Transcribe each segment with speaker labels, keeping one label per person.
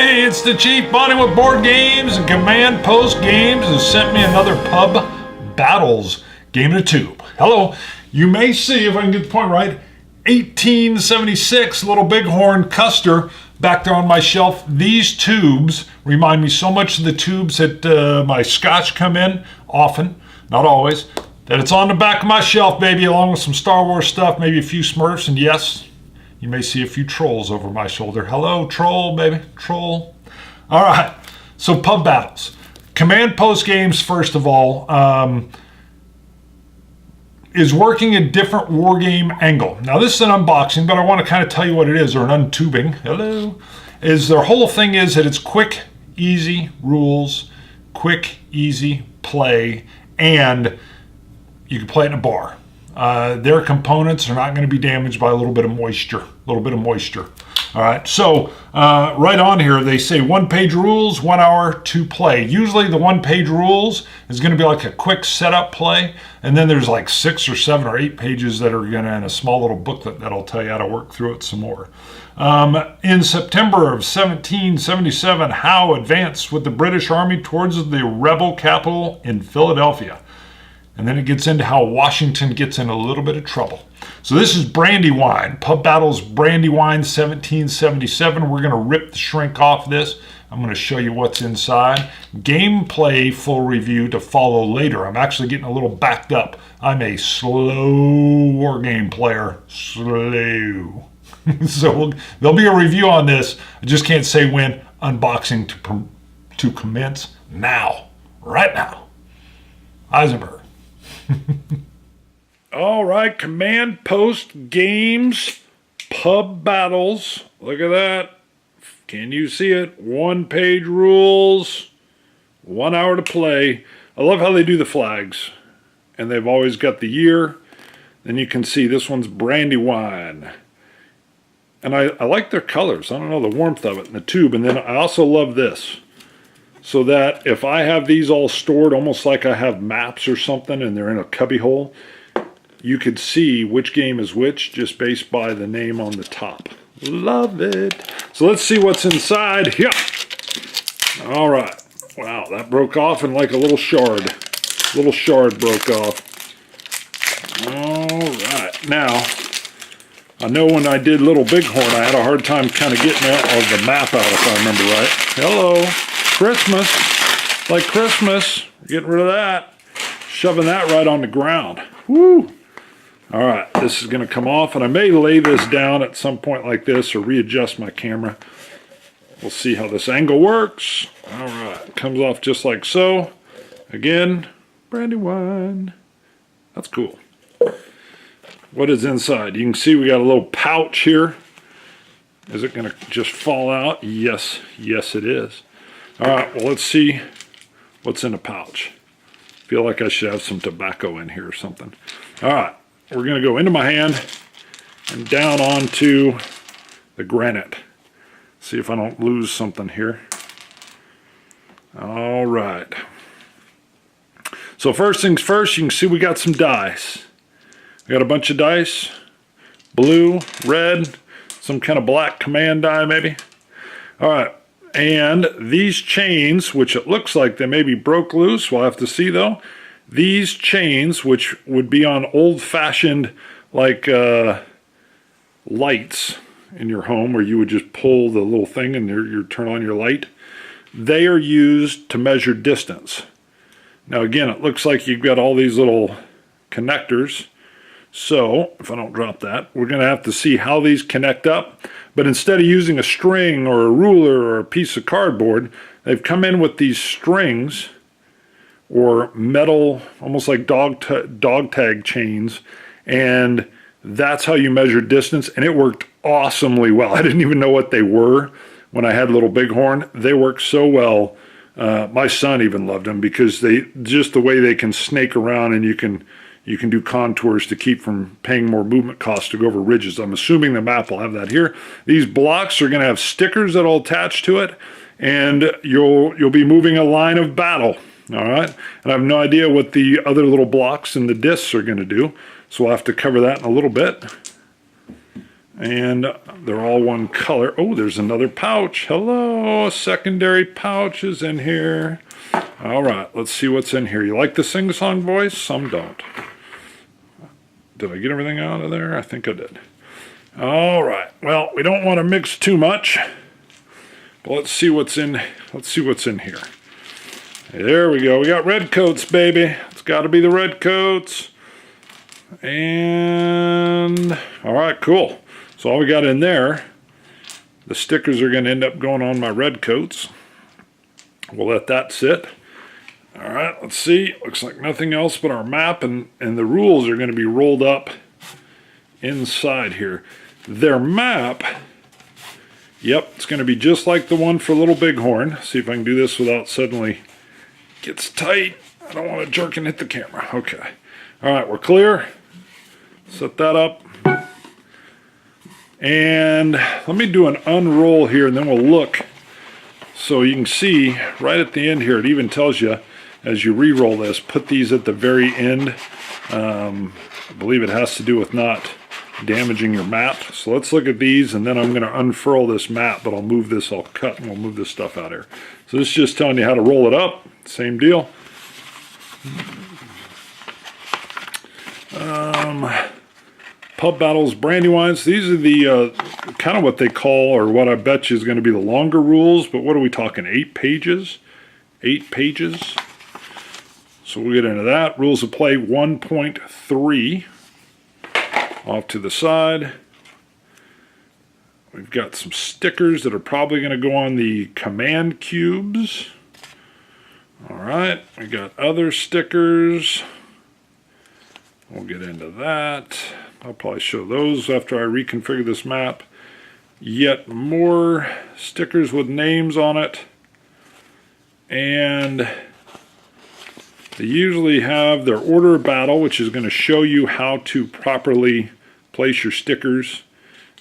Speaker 1: Hey, it's the Chief Bonnie with Board Games, and Command Post Games has sent me another Pub Battles game in a tube. Hello. You may see, if I can get the point right, 1876 Little Bighorn Custer back there on my shelf. These tubes remind me so much of the tubes that my scotch come in, often, not always, that it's on the back of my shelf, baby, along with some Star Wars stuff, maybe a few Smurfs, and yes, you may see a few trolls over my shoulder. Hello, troll, baby, troll. All right, so Pub Battles. Command Post Games, first of all, is working a different war game angle. Now, this is an unboxing, but I want to kind of tell you what it is, or an untubing. Hello. Their whole thing is that it's quick, easy rules, quick, easy play, and you can play it in a bar. Their components are not going to be damaged by a little bit of moisture. All right, so right on here, they say 1-page rules, 1 hour to play. Usually the 1-page rules is going to be like a quick setup play, and then there's like 6 or 7 or 8 pages that are going to, in a small little booklet that'll tell you how to work through it some more. In September of 1777, Howe advanced with the British Army towards the rebel capital in Philadelphia. And then it gets into how Washington gets in a little bit of trouble. So this is Brandywine, Pub Battles Brandywine 1777. We're going to rip the shrink off this. I'm going to show you what's inside. Gameplay full review to follow later. I'm actually getting a little backed up. I'm a slow war game player. Slow. So there'll be a review on this. I just can't say when. Unboxing to commence now. Right now. Eisenberg. All right, Command Post Games, Pub Battles. Look at that. Can you see it? 1-page rules, 1 hour to play. I love how they do the flags. And they've always got the year. Then you can see this one's Brandywine. And I like their colors. I don't know, the warmth of it in the tube. And then I also love this. So that if I have these all stored almost like I have maps or something and they're in a cubby hole, you could see which game is which just based by the name on the top. Love it. So let's see what's inside. Yeah. All right. Wow, that broke off in like a little shard. Little shard broke off. All right. Now, I know when I did Little Bighorn, I had a hard time kind of getting the map out, if I remember right. Hello. Christmas, like Christmas, getting rid of that, shoving that right on the ground. Woo! All right, this is going to come off, and I may lay this down at some point like this or readjust my camera. We'll see how this angle works. All right, comes off just like so. Again, Brandywine. That's cool. What is inside? You can see we got a little pouch here. Is it going to just fall out? Yes, yes it is. All right, well, let's see what's in the pouch. Feel like I should have some tobacco in here or something. All right, we're going to go into my hand and down onto the granite. See if I don't lose something here. All right. So first things first, you can see we got some dice. We got a bunch of dice. Blue, red, some kind of black command die maybe. All right. And these chains, which it looks like they maybe broke loose, we'll have to see though. These chains, which would be on old-fashioned like lights in your home where you would just pull the little thing and you turn on your light, they are used to measure distance. Now again, it looks like you've got all these little connectors. So, if I don't drop that, we're going to have to see how these connect up. But instead of using a string or a ruler or a piece of cardboard, they've come in with these strings or metal, almost like dog tag chains, and that's how you measure distance, and it worked awesomely well. I didn't even know what they were when I had Little Bighorn. They worked so well. My son even loved them because just the way they can snake around and you can do contours to keep from paying more movement costs to go over ridges. I'm assuming the map will have that here. These blocks are going to have stickers that will attach to it, and you'll be moving a line of battle. All right, and I have no idea what the other little blocks and the discs are going to do, so we'll have to cover that in a little bit. And they're all one color. Oh, there's another pouch. Hello, a secondary pouch is in here. All right, let's see what's in here. You like the sing-song voice? Some don't. Did I get everything out of there? I think I did. All right. Well, we don't want to mix too much, but let's see what's in. Let's see what's in here. There we go. We got red coats, baby. It's got to be the red coats. And all right, cool. So all we got in there, the stickers are going to end up going on my red coats. We'll let that sit. All right, let's see. Looks like nothing else but our map, and the rules are going to be rolled up inside here. Their map, yep, it's going to be just like the one for Little Bighorn. See if I can do this without suddenly gets tight. I don't want to jerk and hit the camera. Okay. All right, we're clear. Set that up. And let me do an unroll here, and then we'll look. So you can see right at the end here, it even tells you as you re-roll this, put these at the very end. I believe it has to do with not damaging your map. So let's look at these, and then I'm going to unfurl this map, but I'll move this, I'll cut, and we'll move this stuff out here. So this is just telling you how to roll it up. Same deal. Pub Battles, Brandywines. These are the kind of what they call, or what I bet you is going to be the longer rules, but what are we talking, 8 pages? 8 pages. So we'll get into that. Rules of play 1.3. Off to the side. We've got some stickers that are probably going to go on the command cubes. Alright, we got other stickers. We'll get into that. I'll probably show those after I reconfigure this map. Yet more stickers with names on it. And they usually have their order of battle, which is going to show you how to properly place your stickers.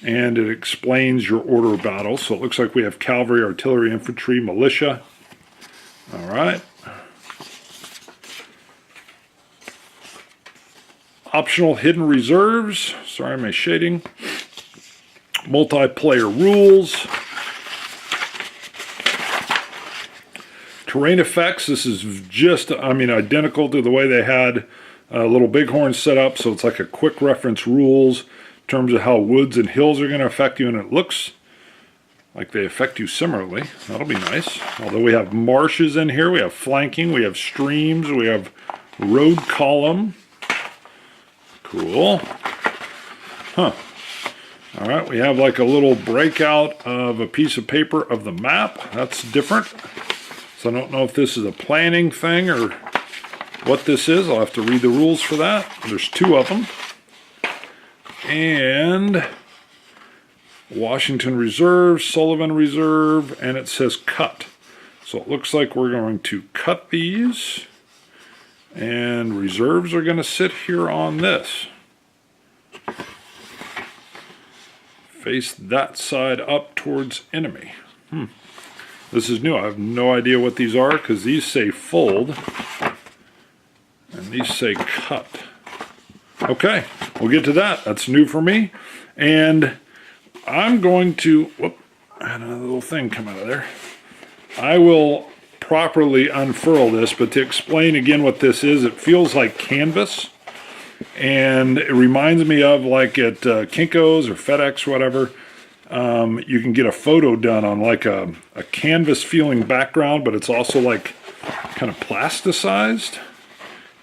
Speaker 1: And it explains your order of battle. So it looks like we have cavalry, artillery, infantry, militia. All right. Optional hidden reserves. Sorry, my shading. Multiplayer rules. Terrain effects. This is just, I mean, identical to the way they had Little Bighorn set up. So it's like a quick reference rules in terms of how woods and hills are going to affect you. And it looks like they affect you similarly. That'll be nice. Although we have marshes in here. We have flanking. We have streams. We have road column. Cool. Huh. All right, we have like a little breakout of a piece of paper of the map. That's different. So I don't know if this is a planning thing or what this is. I'll have to read the rules for that. There's 2 of them. And Washington Reserve, Sullivan Reserve, and it says cut. So it looks like we're going to cut these. And reserves are going to sit here on this. Face that side up towards enemy. This is new. I have no idea what these are because these say fold. And these say cut. Okay, we'll get to that. That's new for me. And I'm going to... Whoop, I had another little thing come out of there. I will properly unfurl this, but to explain again what this is, it feels like canvas, and it reminds me of like at Kinko's or FedEx, whatever. You can get a photo done on like a canvas feeling background, but it's also like kind of plasticized.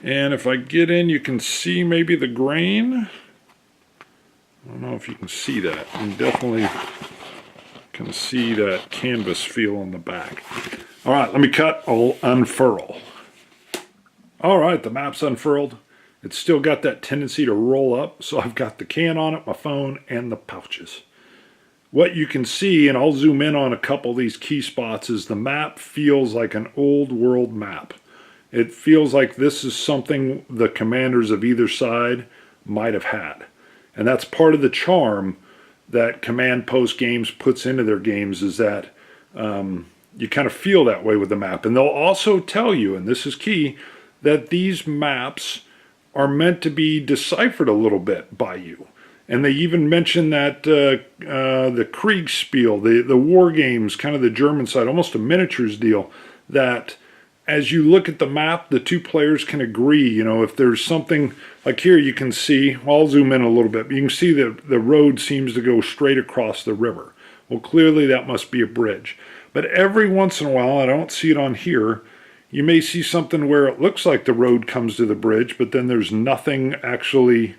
Speaker 1: And if I get in, you can see maybe the grain. I don't know if you can see that. You definitely can see that canvas feel on the back. All right, let me cut, I'll unfurl. All right, the map's unfurled. It's still got that tendency to roll up, so I've got the can on it, my phone, and the pouches. What you can see, and I'll zoom in on a couple of these key spots, is the map feels like an old world map. It feels like this is something the commanders of either side might have had. And that's part of the charm that Command Post Games puts into their games, is that you kind of feel that way with the map. And they'll also tell you, and this is key, that these maps are meant to be deciphered a little bit by you. And they even mention that the Kriegspiel, the war games, kind of the German side, almost a miniatures deal, that as you look at the map, the two players can agree, you know, if there's something, like here you can see, well, I'll zoom in a little bit, but you can see that the road seems to go straight across the river. Well, clearly that must be a bridge. But every once in a while, I don't see it on here, you may see something where it looks like the road comes to the bridge, but then there's nothing actually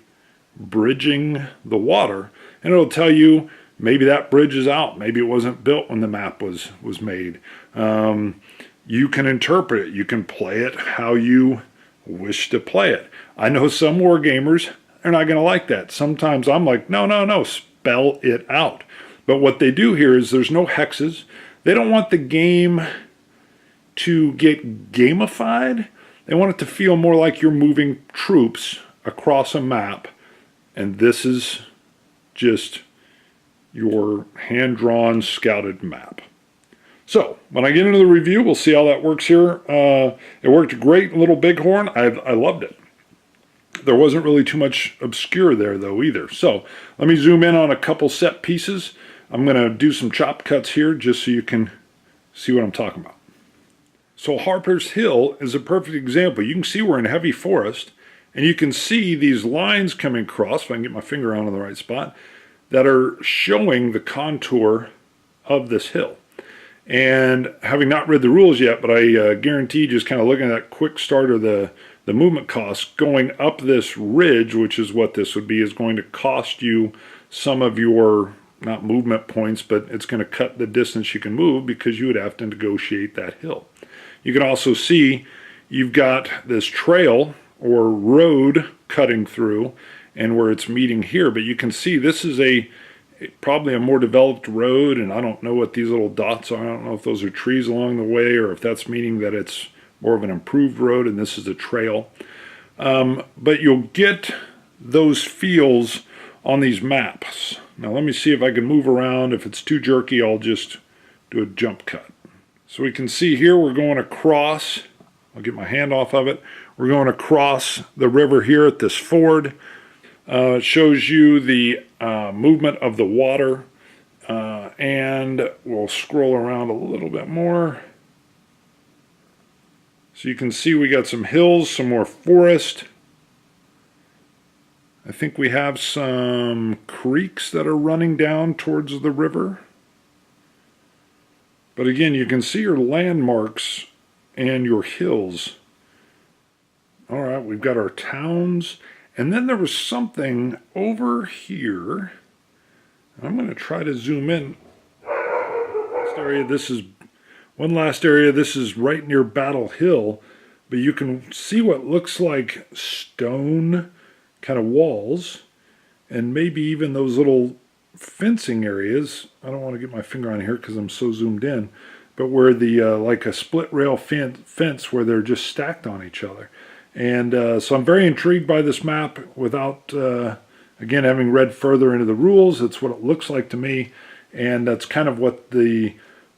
Speaker 1: bridging the water. And it'll tell you maybe that bridge is out. Maybe it wasn't built when the map was made. You can interpret it. You can play it how you wish to play it. I know some war gamers are not going to like that. Sometimes I'm like, no, spell it out. But what they do here is there's no hexes. They don't want the game to get gamified. They want it to feel more like you're moving troops across a map, and this is just your hand-drawn, scouted map. So, when I get into the review, we'll see how that works here. It worked great in Little Bighorn. I loved it. There wasn't really too much obscure there, though, either. So, let me zoom in on a couple set pieces. I'm going to do some chop cuts here just so you can see what I'm talking about. So Harper's Hill is a perfect example. You can see we're in heavy forest, and you can see these lines coming across, if I can get my finger on the right spot, that are showing the contour of this hill. And having not read the rules yet, but I guarantee just kind of looking at that quick start of the movement costs, going up this ridge, which is what this would be, is going to cost you some of your, not movement points, but it's going to cut the distance you can move because you would have to negotiate that hill. You can also see you've got this trail or road cutting through and where it's meeting here, but you can see this is probably a more developed road, and I don't know what these little dots are. I don't know if those are trees along the way or if that's meaning that it's more of an improved road and this is a trail. But you'll get those feels on these maps. Now let me see if I can move around. If it's too jerky, I'll just do a jump cut. So we can see here we're going across, I'll get my hand off of it, we're going across the river here at this ford. It shows you the movement of the water, and we'll scroll around a little bit more. So you can see we got some hills, some more forest. I think we have some creeks that are running down towards the river. But again, you can see your landmarks and your hills. All right, we've got our towns. And then there was something over here. I'm going to try to zoom in. Last area, this is one last area. This is right near Battle Hill. But you can see what looks like stone kind of walls. And maybe even those little fencing areas. I don't want to get my finger on here because I'm so zoomed in, but where the like a split rail fence where they're just stacked on each other. And so I'm very intrigued by this map without again having read further into the rules. That's what it looks like to me, and that's kind of what the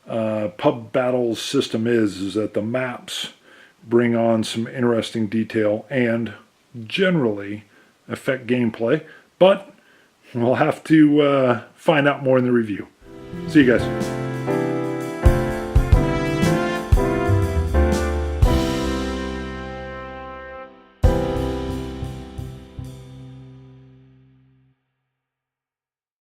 Speaker 1: pub battles system is that the maps bring on some interesting detail and generally affect gameplay, but we'll have to find out more in the review. See you guys.